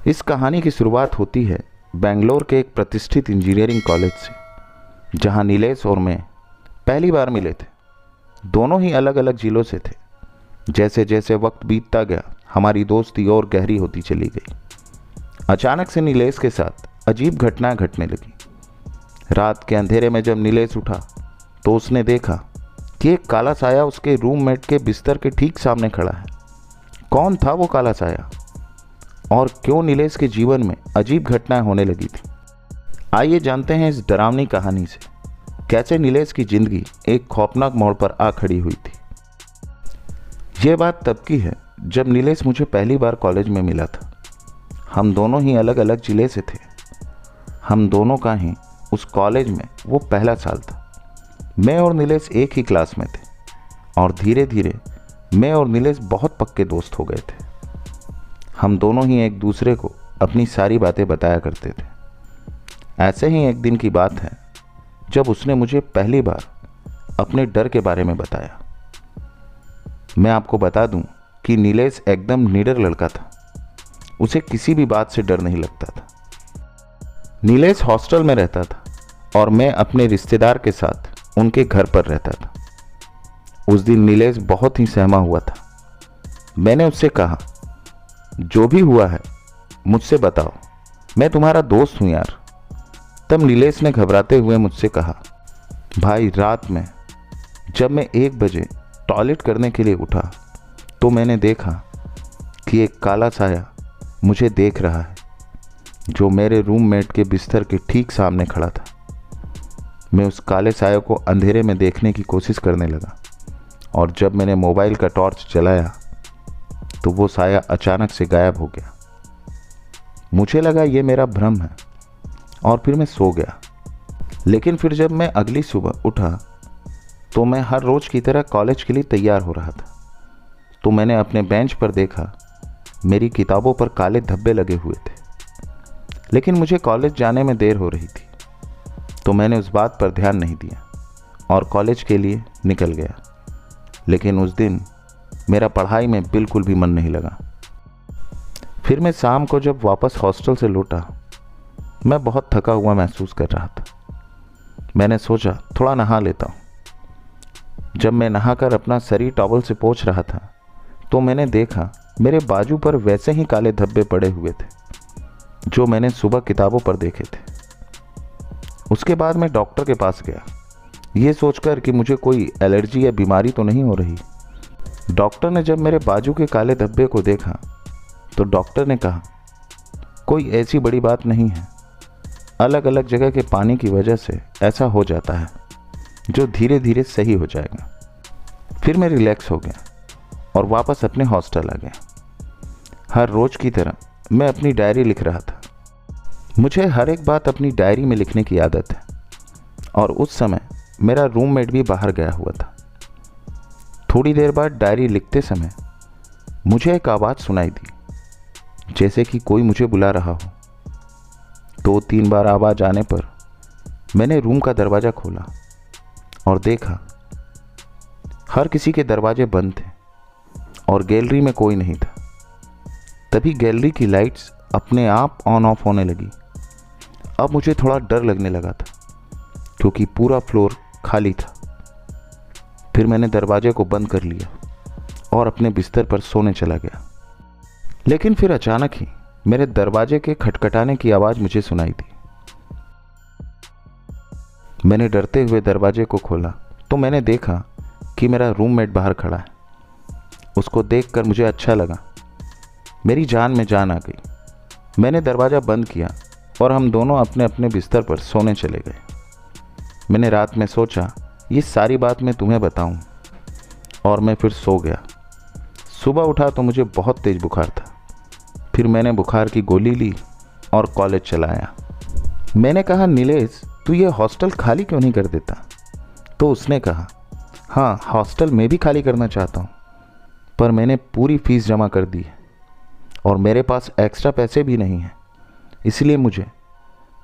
इस कहानी की शुरुआत होती है बेंगलोर के एक प्रतिष्ठित इंजीनियरिंग कॉलेज से, जहां नीलेश और मैं पहली बार मिले थे। दोनों ही अलग अलग जिलों से थे। जैसे जैसे वक्त बीतता गया, हमारी दोस्ती और गहरी होती चली गई। अचानक से नीलेश के साथ अजीब घटनाएं घटने लगी। रात के अंधेरे में जब नीलेश उठा तो उसने देखा कि एक काला साया उसके रूममेट के बिस्तर के ठीक सामने खड़ा है। कौन था वो काला साया और क्यों नीलेश के जीवन में अजीब घटनाएं होने लगी थी? आइए जानते हैं इस डरावनी कहानी से कैसे नीलेश की जिंदगी एक खौफनाक मोड़ पर आ खड़ी हुई थी। ये बात तब की है जब नीलेश मुझे पहली बार कॉलेज में मिला था। हम दोनों ही अलग अलग जिले से थे। हम दोनों का ही उस कॉलेज में वो पहला साल था। मैं और नीलेश एक ही क्लास में थे और धीरे धीरे मैं और नीलेश बहुत पक्के दोस्त हो गए थे। हम दोनों ही एक दूसरे को अपनी सारी बातें बताया करते थे। ऐसे ही एक दिन की बात है जब उसने मुझे पहली बार अपने डर के बारे में बताया। मैं आपको बता दूं कि नीलेश एकदम निडर लड़का था। उसे किसी भी बात से डर नहीं लगता था। नीलेश हॉस्टल में रहता था और मैं अपने रिश्तेदार के साथ उनके घर पर रहता था। उस दिन नीलेश बहुत ही सहमा हुआ था। मैंने उससे कहा, जो भी हुआ है मुझसे बताओ, मैं तुम्हारा दोस्त हूं यार। तब नीलेश ने घबराते हुए मुझसे कहा, भाई रात में जब मैं 1 बजे टॉयलेट करने के लिए उठा तो मैंने देखा कि एक काला साया मुझे देख रहा है, जो मेरे रूममेट के बिस्तर के ठीक सामने खड़ा था। मैं उस काले साया को अंधेरे में देखने की कोशिश करने लगा और जब मैंने मोबाइल का टॉर्च जलाया तो वो साया अचानक से गायब हो गया। मुझे लगा ये मेरा भ्रम है और फिर मैं सो गया। लेकिन फिर जब मैं अगली सुबह उठा तो मैं हर रोज की तरह कॉलेज के लिए तैयार हो रहा था। तो मैंने अपने बेंच पर देखा, मेरी किताबों पर काले धब्बे लगे हुए थे। लेकिन मुझे कॉलेज जाने में देर हो रही थी, तो मैंने उस बात पर ध्यान नहीं दिया और कॉलेज के लिए निकल गया। लेकिन उस दिन मेरा पढ़ाई में बिल्कुल भी मन नहीं लगा। फिर मैं शाम को जब वापस हॉस्टल से लौटा, मैं बहुत थका हुआ महसूस कर रहा था। मैंने सोचा थोड़ा नहा लेता हूँ। जब मैं नहाकर अपना शरीर टॉवल से पोंछ रहा था तो मैंने देखा मेरे बाजू पर वैसे ही काले धब्बे पड़े हुए थे जो मैंने सुबह किताबों पर देखे थे। उसके बाद मैं डॉक्टर के पास गया, ये सोचकर कि मुझे कोई एलर्जी या बीमारी तो नहीं हो रही। डॉक्टर ने जब मेरे बाजू के काले धब्बे को देखा तो डॉक्टर ने कहा, कोई ऐसी बड़ी बात नहीं है, अलग अलग जगह के पानी की वजह से ऐसा हो जाता है, जो धीरे धीरे सही हो जाएगा। फिर मैं रिलैक्स हो गया और वापस अपने हॉस्टल आ गया। हर रोज की तरह मैं अपनी डायरी लिख रहा था। मुझे हर एक बात अपनी डायरी में लिखने की आदत है और उस समय मेरा रूममेट भी बाहर गया हुआ था। थोड़ी देर बाद डायरी लिखते समय मुझे एक आवाज़ सुनाई दी, जैसे कि कोई मुझे बुला रहा हो। 2-3 बार आवाज़ आने पर मैंने रूम का दरवाज़ा खोला और देखा हर किसी के दरवाजे बंद थे और गैलरी में कोई नहीं था। तभी गैलरी की लाइट्स अपने आप ऑन ऑफ होने लगी। अब मुझे थोड़ा डर लगने लगा था क्योंकि पूरा फ्लोर खाली था। फिर मैंने दरवाजे को बंद कर लिया और अपने बिस्तर पर सोने चला गया। लेकिन फिर अचानक ही मेरे दरवाजे के खटखटाने की आवाज़ मुझे सुनाई दी। मैंने डरते हुए दरवाजे को खोला तो मैंने देखा कि मेरा रूममेट बाहर खड़ा है। उसको देखकर मुझे अच्छा लगा। मेरी जान में जान आ गई। मैंने दरवाज़ा बंद किया और हम दोनों अपने अपने बिस्तर पर सोने चले गए। मैंने रात में सोचा ये सारी बात मैं तुम्हें बताऊं, और मैं फिर सो गया। सुबह उठा तो मुझे बहुत तेज बुखार था। फिर मैंने बुखार की गोली ली और कॉलेज चला आया। मैंने कहा, नीलेश तू ये हॉस्टल खाली क्यों नहीं कर देता? तो उसने कहा, हाँ हॉस्टल मैं भी खाली करना चाहता हूँ, पर मैंने पूरी फीस जमा कर दी है और मेरे पास एक्स्ट्रा पैसे भी नहीं हैं, इसलिए मुझे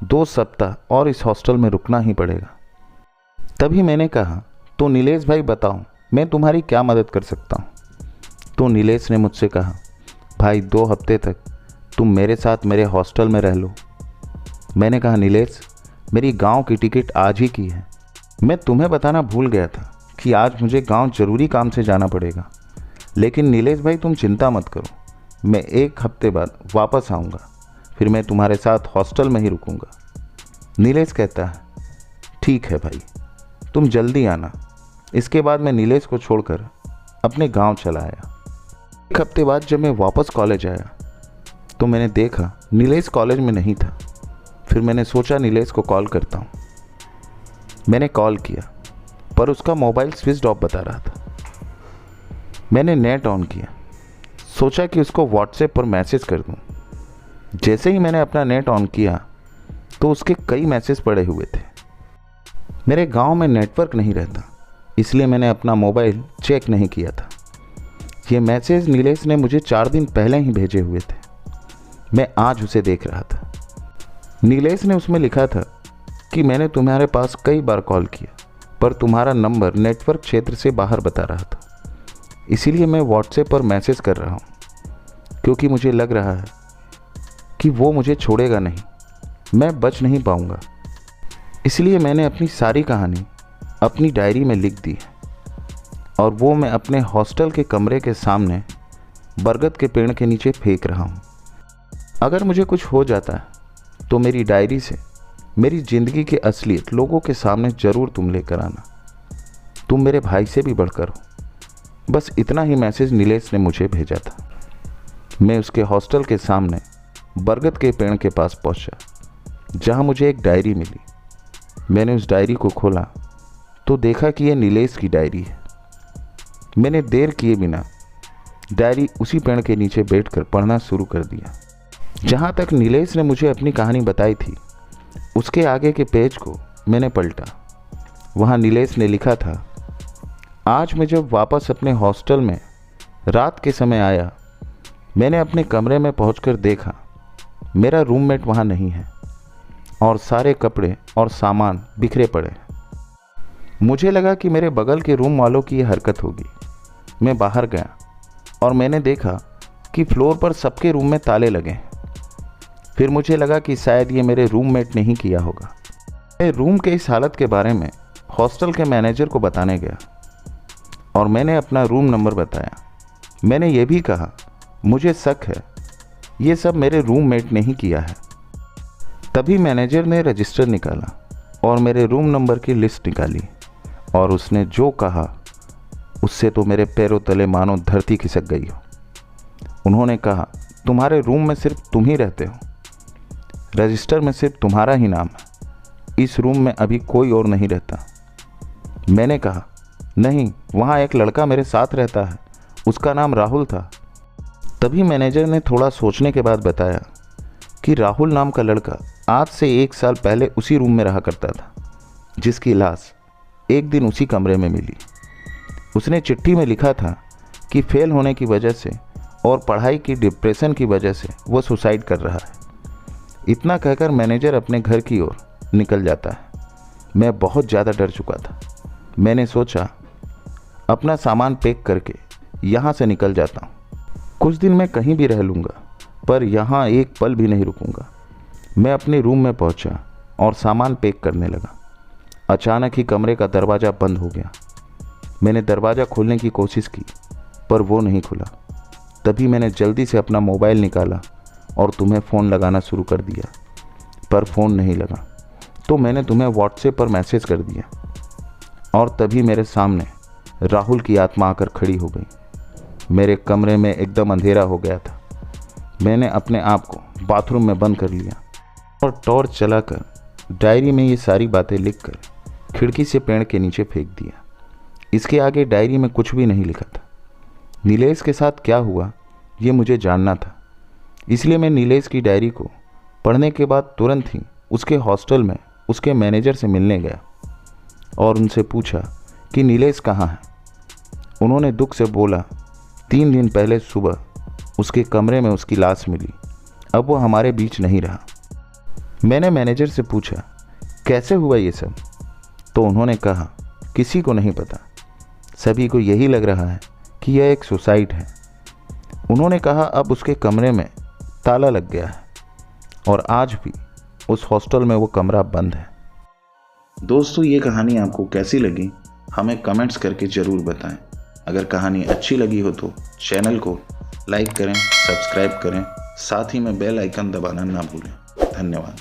2 सप्ताह और इस हॉस्टल में रुकना ही पड़ेगा। तभी मैंने कहा, तो नीलेश भाई बताओ मैं तुम्हारी क्या मदद कर सकता हूँ? तो नीलेश ने मुझसे कहा, भाई 2 हफ्ते तक तुम मेरे साथ मेरे हॉस्टल में रह लो। मैंने कहा नीलेश, मेरी गांव की टिकट आज ही की है। मैं तुम्हें बताना भूल गया था कि आज मुझे गांव ज़रूरी काम से जाना पड़ेगा। लेकिन नीलेश भाई तुम चिंता मत करो, मैं 1 हफ्ते बाद वापस आऊँगा, फिर मैं तुम्हारे साथ हॉस्टल में ही रुकूँगा। नीलेश कहता है ठीक है भाई, तुम जल्दी आना। इसके बाद मैं नीलेश को छोड़कर अपने गांव चला आया। 1 हफ्ते बाद जब मैं वापस कॉलेज आया तो मैंने देखा नीलेश कॉलेज में नहीं था। फिर मैंने सोचा नीलेश को कॉल करता हूँ। मैंने कॉल किया पर उसका मोबाइल स्विच ऑफ बता रहा था। मैंने नेट ऑन किया, सोचा कि उसको व्हाट्सएप पर मैसेज कर दूँ। जैसे ही मैंने अपना नेट ऑन किया तो उसके कई मैसेज पड़े हुए थे। मेरे गांव में नेटवर्क नहीं रहता, इसलिए मैंने अपना मोबाइल चेक नहीं किया था। ये मैसेज नीलेश ने मुझे 4 दिन पहले ही भेजे हुए थे। मैं आज उसे देख रहा था। नीलेश ने उसमें लिखा था कि मैंने तुम्हारे पास कई बार कॉल किया पर तुम्हारा नंबर नेटवर्क क्षेत्र से बाहर बता रहा था, इसीलिए मैं व्हाट्सएप पर मैसेज कर रहा हूँ, क्योंकि मुझे लग रहा है कि वो मुझे छोड़ेगा नहीं, मैं बच नहीं पाऊँगा। इसलिए मैंने अपनी सारी कहानी अपनी डायरी में लिख दी है और वो मैं अपने हॉस्टल के कमरे के सामने बरगद के पेड़ के नीचे फेंक रहा हूँ। अगर मुझे कुछ हो जाता है तो मेरी डायरी से मेरी ज़िंदगी की असलियत लोगों के सामने ज़रूर तुम लेकर आना। तुम मेरे भाई से भी बढ़कर हो। बस इतना ही मैसेज नीलेश ने मुझे भेजा था। मैं उसके हॉस्टल के सामने बरगद के पेड़ के पास पहुंचा, जहां मुझे एक डायरी मिली। मैंने उस डायरी को खोला तो देखा कि यह नीलेश की डायरी है। मैंने देर किए बिना डायरी उसी पेड़ के नीचे बैठकर पढ़ना शुरू कर दिया। जहाँ तक नीलेश ने मुझे अपनी कहानी बताई थी, उसके आगे के पेज को मैंने पलटा। वहाँ नीलेश ने लिखा था, आज मैं जब वापस अपने हॉस्टल में रात के समय आया, मैंने अपने कमरे में पहुंचकर देखा मेरा रूममेट वहाँ नहीं है और सारे कपड़े और सामान बिखरे पड़े हैं। मुझे लगा कि मेरे बगल के रूम वालों की यह हरकत होगी। मैं बाहर गया और मैंने देखा कि फ्लोर पर सबके रूम में ताले लगे हैं। फिर मुझे लगा कि शायद ये मेरे रूममेट ने ही किया होगा। मैं रूम के इस हालत के बारे में हॉस्टल के मैनेजर को बताने गया और मैंने अपना रूम नंबर बताया। मैंने ये भी कहा मुझे शक है ये सब मेरे रूममेट ने ही किया है। तभी मैनेजर ने रजिस्टर निकाला और मेरे रूम नंबर की लिस्ट निकाली और उसने जो कहा उससे तो मेरे पैरों तले मानो धरती खिसक गई हो। उन्होंने कहा, तुम्हारे रूम में सिर्फ तुम ही रहते हो, रजिस्टर में सिर्फ तुम्हारा ही नाम है, इस रूम में अभी कोई और नहीं रहता। मैंने कहा, नहीं, वहाँ एक लड़का मेरे साथ रहता है, उसका नाम राहुल था। तभी मैनेजर ने थोड़ा सोचने के बाद बताया कि राहुल नाम का लड़का आज से 1 साल पहले उसी रूम में रहा करता था, जिसकी लाश एक दिन उसी कमरे में मिली। उसने चिट्ठी में लिखा था कि फेल होने की वजह से और पढ़ाई की डिप्रेशन की वजह से वो सुसाइड कर रहा है। इतना कहकर मैनेजर अपने घर की ओर निकल जाता है। मैं बहुत ज़्यादा डर चुका था। मैंने सोचा अपना सामान पैक करके यहाँ से निकल जाता हूँ। कुछ दिन मैं कहीं भी रह लूँगा, पर यहाँ एक पल भी नहीं रुकूँगा। मैं अपने रूम में पहुँचा और सामान पैक करने लगा। अचानक ही कमरे का दरवाज़ा बंद हो गया। मैंने दरवाज़ा खोलने की कोशिश की पर वो नहीं खुला। तभी मैंने जल्दी से अपना मोबाइल निकाला और तुम्हें फ़ोन लगाना शुरू कर दिया, पर फ़ोन नहीं लगा। तो मैंने तुम्हें व्हाट्सएप पर मैसेज कर दिया और तभी मेरे सामने राहुल की आत्मा आकर खड़ी हो गई। मेरे कमरे में एकदम अंधेरा हो गया था। मैंने अपने आप को बाथरूम में बंद कर लिया और टॉर्च चलाकर डायरी में ये सारी बातें लिखकर खिड़की से पेड़ के नीचे फेंक दिया। इसके आगे डायरी में कुछ भी नहीं लिखा था। नीलेश के साथ क्या हुआ ये मुझे जानना था, इसलिए मैं नीलेश की डायरी को पढ़ने के बाद तुरंत ही उसके हॉस्टल में उसके मैनेजर से मिलने गया और उनसे पूछा कि नीलेश कहाँ है। उन्होंने दुख से बोला, 3 दिन पहले सुबह उसके कमरे में उसकी लाश मिली, अब वो हमारे बीच नहीं रहा। मैंने मैनेजर से पूछा कैसे हुआ ये सब, तो उन्होंने कहा किसी को नहीं पता, सभी को यही लग रहा है कि यह एक सुसाइड है। उन्होंने कहा अब उसके कमरे में ताला लग गया है और आज भी उस हॉस्टल में वो कमरा बंद है। दोस्तों, ये कहानी आपको कैसी लगी हमें कमेंट्स करके ज़रूर बताएं। अगर कहानी अच्छी लगी हो तो चैनल को लाइक करें, सब्सक्राइब करें, साथ ही में बेल आइकन दबाना ना भूलें। धन्यवाद।